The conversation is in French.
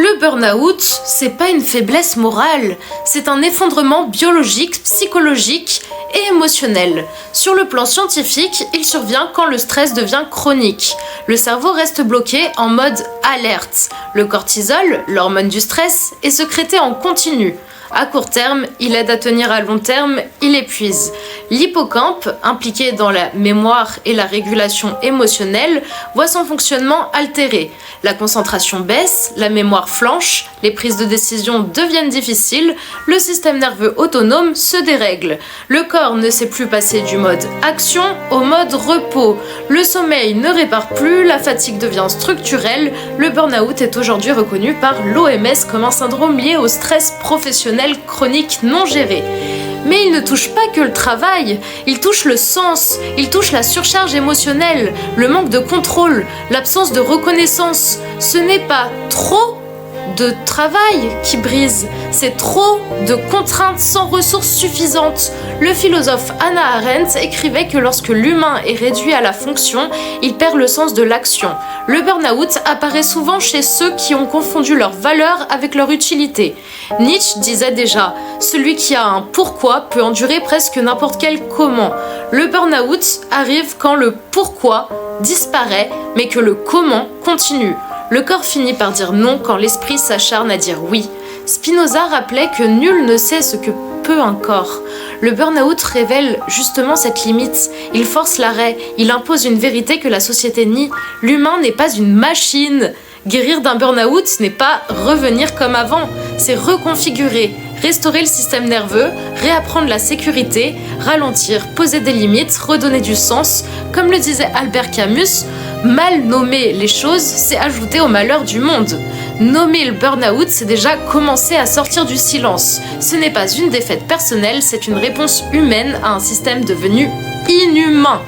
Le burn-out, c'est pas une faiblesse morale, c'est un effondrement biologique, psychologique et émotionnel. Sur le plan scientifique, il survient quand le stress devient chronique. Le cerveau reste bloqué en mode alerte. Le cortisol, l'hormone du stress, est sécrété en continu. À court terme, il aide à tenir, à long terme, il épuise. L'hippocampe, impliqué dans la mémoire et la régulation émotionnelle, voit son fonctionnement altéré. La concentration baisse, la mémoire flanche, les prises de décision deviennent difficiles, le système nerveux autonome se dérègle. Le corps ne sait plus passer du mode action au mode repos. Le sommeil ne répare plus, la fatigue devient structurelle. Le burn-out est aujourd'hui reconnu par l'OMS comme un syndrome lié au stress professionnel chronique non géré. Mais il ne touche pas que le travail, il touche le sens, il touche la surcharge émotionnelle, le manque de contrôle, l'absence de reconnaissance. Ce n'est pas trop de travail qui brise, c'est trop de contraintes sans ressources suffisantes. Le philosophe Hannah Arendt écrivait que lorsque l'humain est réduit à la fonction, il perd le sens de l'action. Le burn-out apparaît souvent chez ceux qui ont confondu leur valeur avec leur utilité. Nietzsche disait déjà « Celui qui a un pourquoi peut endurer presque n'importe quel comment ». Le burn-out arrive quand le pourquoi disparaît, mais que le comment continue. Le corps finit par dire non quand l'esprit s'acharne à dire oui. Spinoza rappelait que nul ne sait ce que peut un corps. Le burn-out révèle justement cette limite. Il force l'arrêt, il impose une vérité que la société nie. L'humain n'est pas une machine. Guérir d'un burn-out n'est pas revenir comme avant, c'est reconfigurer, restaurer le système nerveux, réapprendre la sécurité, ralentir, poser des limites, redonner du sens. Comme le disait Albert Camus, mal nommer les choses, c'est ajouter au malheur du monde. Nommer le burn-out, c'est déjà commencer à sortir du silence. Ce n'est pas une défaite personnelle, c'est une réponse humaine à un système devenu inhumain.